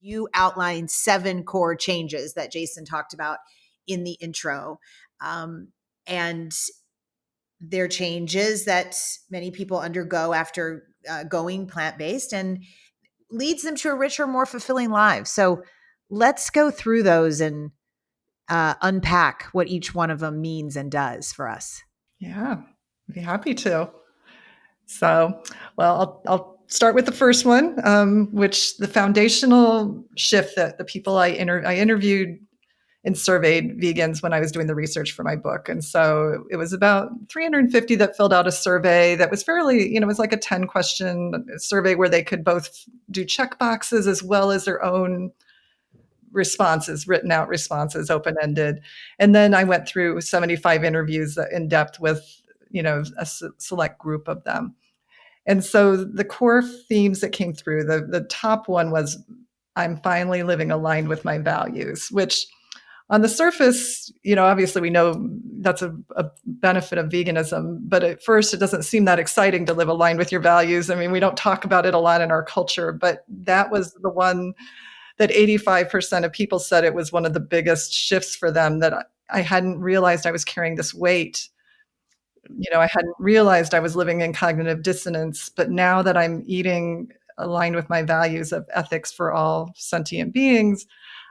You outlined 7 core changes that Jason talked about in the intro. And they're changes that many people undergo after going plant-based, and leads them to a richer, more fulfilling life. So let's go through those and unpack what each one of them means and does for us. Yeah, I'd be happy to. So, well, I'll start with the first one, which the foundational shift that the people I interviewed and surveyed vegans when I was doing the research for my book. And so it was about 350 that filled out a survey that was fairly, it was like a 10 question survey where they could both do check boxes as well as their own responses, written out responses, open ended. And then I went through 75 interviews in depth with, a select group of them. And so the core themes that came through, the top one was, I'm finally living aligned with my values, which on the surface, obviously we know that's a benefit of veganism, but at first it doesn't seem that exciting to live aligned with your values. I mean, we don't talk about it a lot in our culture, but that was the one that 85% of people said it was one of the biggest shifts for them, that I hadn't realized I was carrying this weight. I hadn't realized I was living in cognitive dissonance, but now that I'm eating aligned with my values of ethics for all sentient beings,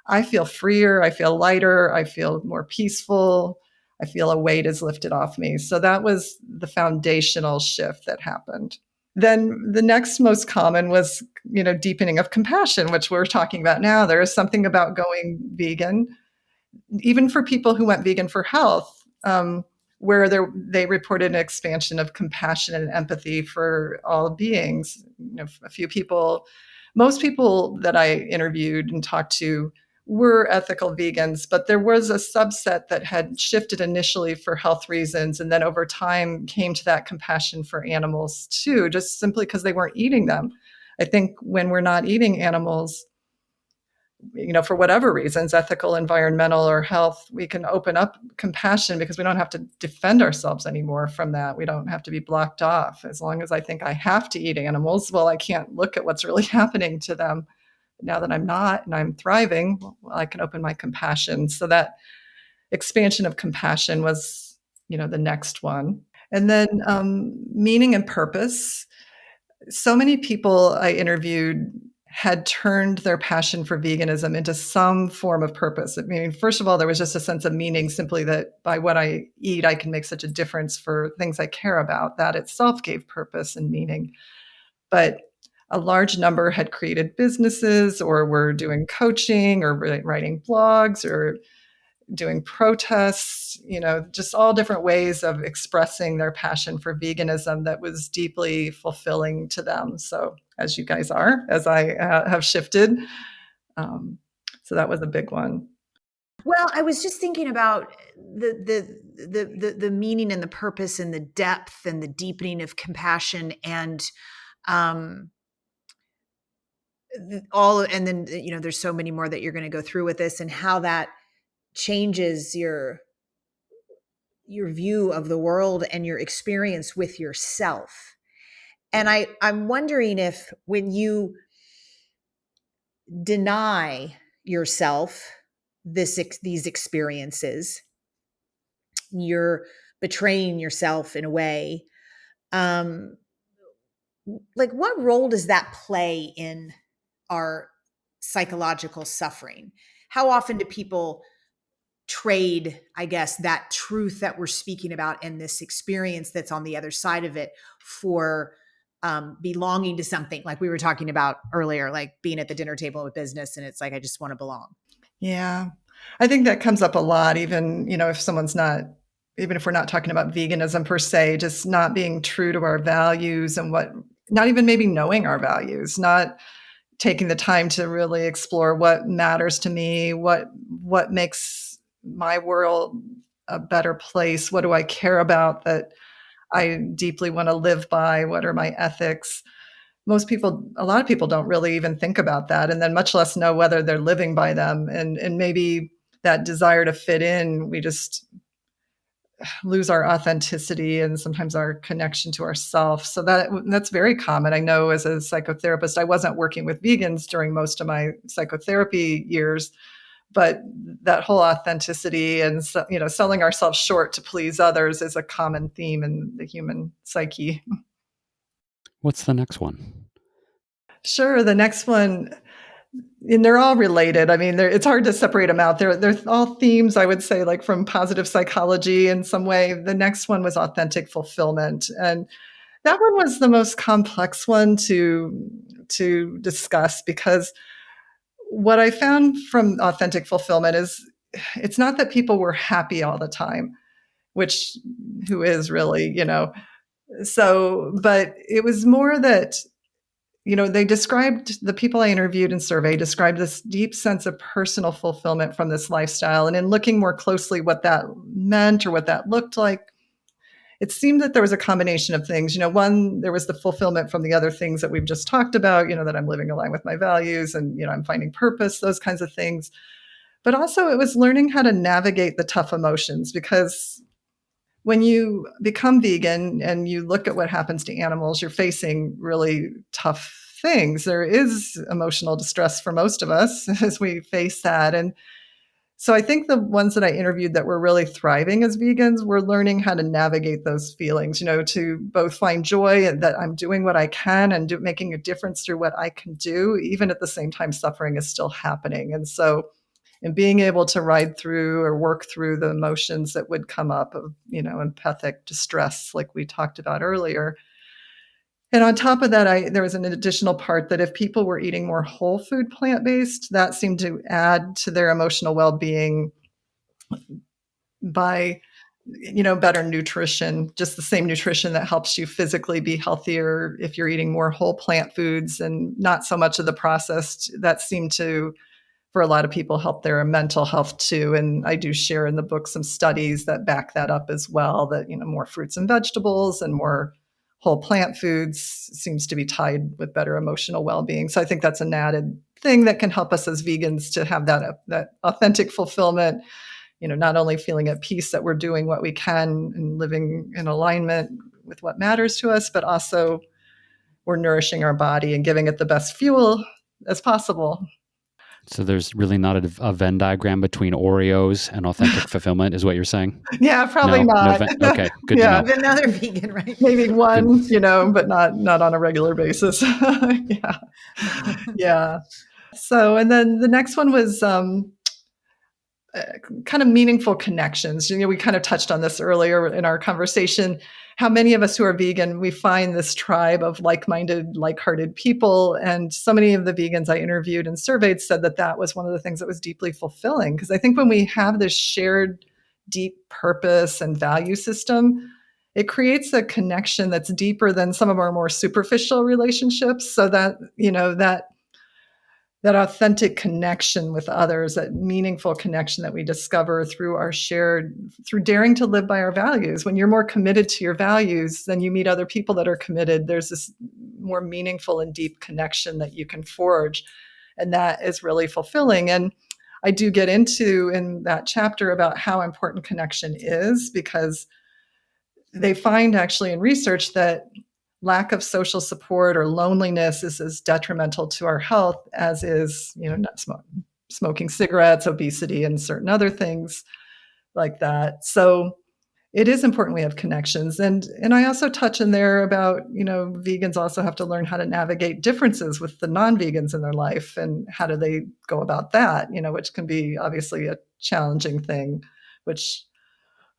I feel freer, I feel lighter, I feel more peaceful, I feel a weight is lifted off me. So that was the foundational shift that happened. Then the next most common was, deepening of compassion, which we're talking about now. There is something about going vegan, even for people who went vegan for health, where they reported an expansion of compassion and empathy for all beings. A few people, most people that I interviewed and talked to were ethical vegans, but there was a subset that had shifted initially for health reasons, and then over time came to that compassion for animals too, just simply because they weren't eating them. I think when we're not eating animals, for whatever reasons, ethical, environmental, or health, we can open up compassion because we don't have to defend ourselves anymore from that. We don't have to be blocked off. As long as I think I have to eat animals, well, I can't look at what's really happening to them. Now that I'm not and I'm thriving, well, I can open my compassion. So that expansion of compassion was, the next one. And then meaning and purpose. So many people I interviewed had turned their passion for veganism into some form of purpose. I mean, first of all, there was just a sense of meaning, simply that by what I eat, I can make such a difference for things I care about. That itself gave purpose and meaning. But a large number had created businesses or were doing coaching or writing blogs or doing protests, just all different ways of expressing their passion for veganism that was deeply fulfilling to them. So, as you guys are, as I have shifted. So that was a big one. Well, I was just thinking about the meaning and the purpose and the depth and the deepening of compassion, and and then there's so many more that you're going to go through with this, and how that changes your view of the world and your experience with yourself. And I'm wondering if, when you deny yourself these experiences, you're betraying yourself in a way. Like, what role does that play in our psychological suffering? How often do people trade, I guess, that truth that we're speaking about and this experience that's on the other side of it for belonging to something, like we were talking about earlier, like being at the dinner table with business, and it's like, I just want to belong. Yeah, I think that comes up a lot, even, if someone's not, even if we're not talking about veganism per se, just not being true to our values and not even maybe knowing our values, not taking the time to really explore what matters to me, what makes my world a better place, what do I care about that I deeply want to live by, what are my ethics. A lot of people don't really even think about that, and then much less know whether they're living by them. And maybe that desire to fit in, we just lose our authenticity and sometimes our connection to ourself. So that's very common. I know as a psychotherapist, I wasn't working with vegans during most of my psychotherapy years, but that whole authenticity and selling ourselves short to please others is a common theme in the human psyche. What's the next one? Sure. The next one, and they're all related. I mean, it's hard to separate them out. They're all themes, I would say, like from positive psychology in some way. The next one was authentic fulfillment. And that one was the most complex one to discuss, because what I found from authentic fulfillment is it's not that people were happy all the time, which who is really, so, but it was more that, they described, the people I interviewed and surveyed described this deep sense of personal fulfillment from this lifestyle. And in looking more closely what that meant or what that looked like, it seemed that there was a combination of things. One, there was the fulfillment from the other things that we've just talked about, that I'm living aligned with my values and, I'm finding purpose, those kinds of things. But also it was learning how to navigate the tough emotions, because when you become vegan and you look at what happens to animals, you're facing really tough things. There is emotional distress for most of us as we face that. And so I think the ones that I interviewed that were really thriving as vegans were learning how to navigate those feelings, to both find joy and that I'm doing what I can and making a difference through what I can do, even at the same time suffering is still happening. And so and being able to ride through or work through the emotions that would come up of, empathic distress, like we talked about earlier. And on top of that, there was an additional part that if people were eating more whole food plant-based, that seemed to add to their emotional well-being by, better nutrition, just the same nutrition that helps you physically be healthier if you're eating more whole plant foods and not so much of the processed. That seemed to, for a lot of people, help their mental health too. And I do share in the book some studies that back that up as well, that, more fruits and vegetables and more whole plant foods seems to be tied with better emotional well-being. So I think that's an added thing that can help us as vegans to have that authentic fulfillment, not only feeling at peace that we're doing what we can and living in alignment with what matters to us, but also we're nourishing our body and giving it the best fuel as possible. So there's really not a Venn diagram between Oreos and authentic fulfillment, is what you're saying? Yeah, probably not. Okay, good to know. Another vegan, right? Maybe one, but not on a regular basis. Yeah. Yeah. So, and then the next one was kind of meaningful connections. We kind of touched on this earlier in our conversation, how many of us who are vegan, we find this tribe of like-minded, like-hearted people. And so many of the vegans I interviewed and surveyed said that was one of the things that was deeply fulfilling. Because I think when we have this shared deep purpose and value system, it creates a connection that's deeper than some of our more superficial relationships. So that, that authentic connection with others, that meaningful connection that we discover through daring to live by our values. When you're more committed to your values, then you meet other people that are committed. There's this more meaningful and deep connection that you can forge. And that is really fulfilling. And I do get into in that chapter about how important connection is, because they find actually in research that lack of social support or loneliness is as detrimental to our health as is, not smoking cigarettes, obesity, and certain other things like that. So it is important we have connections. And I also touch in there about, vegans also have to learn how to navigate differences with the non-vegans in their life, and how do they go about that, which can be obviously a challenging thing, which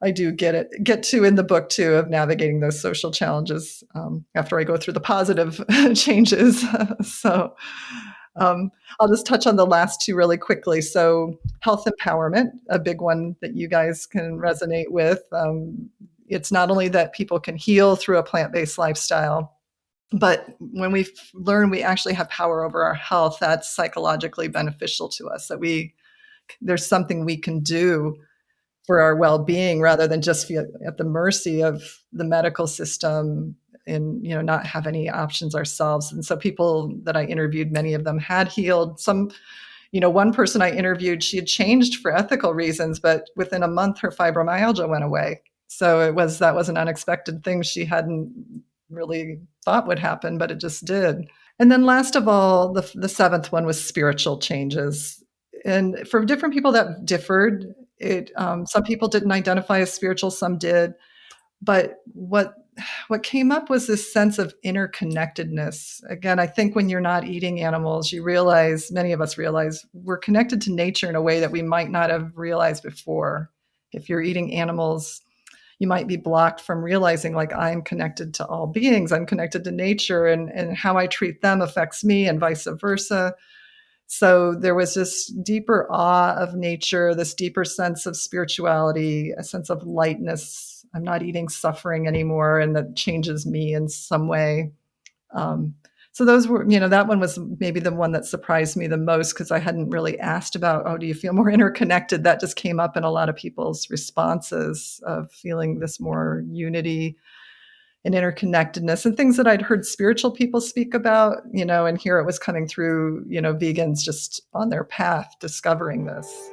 I do get to in the book too, of navigating those social challenges after I go through the positive changes. So I'll just touch on the last two really quickly. So health empowerment, a big one that you guys can resonate with. It's not only that people can heal through a plant-based lifestyle, but when we learn we actually have power over our health, that's psychologically beneficial to us, that there's something we can do for our well-being rather than just feel at the mercy of the medical system and not have any options ourselves. And so people that I interviewed, many of them had healed. Some, one person I interviewed, she had changed for ethical reasons, but within a month her fibromyalgia went away. So that was an unexpected thing she hadn't really thought would happen, but it just did. And then last of all, the seventh one was spiritual changes. And for different people that differed. Some people didn't identify as spiritual, some did. But what came up was this sense of interconnectedness. Again, I think when you're not eating animals, you realize, many of us realize, we're connected to nature in a way that we might not have realized before. If you're eating animals, you might be blocked from realizing, like, I'm connected to all beings, I'm connected to nature, and how I treat them affects me, and vice versa. So there was this deeper awe of nature, this deeper sense of spirituality, a sense of lightness. I'm not eating suffering anymore, and that changes me in some way. Um, so those were, that one was maybe the one that surprised me the most, because I hadn't really asked about, oh, do you feel more interconnected? That just came up in a lot of people's responses of feeling this more unity and interconnectedness, and things that I'd heard spiritual people speak about, and here it was coming through, vegans just on their path discovering this.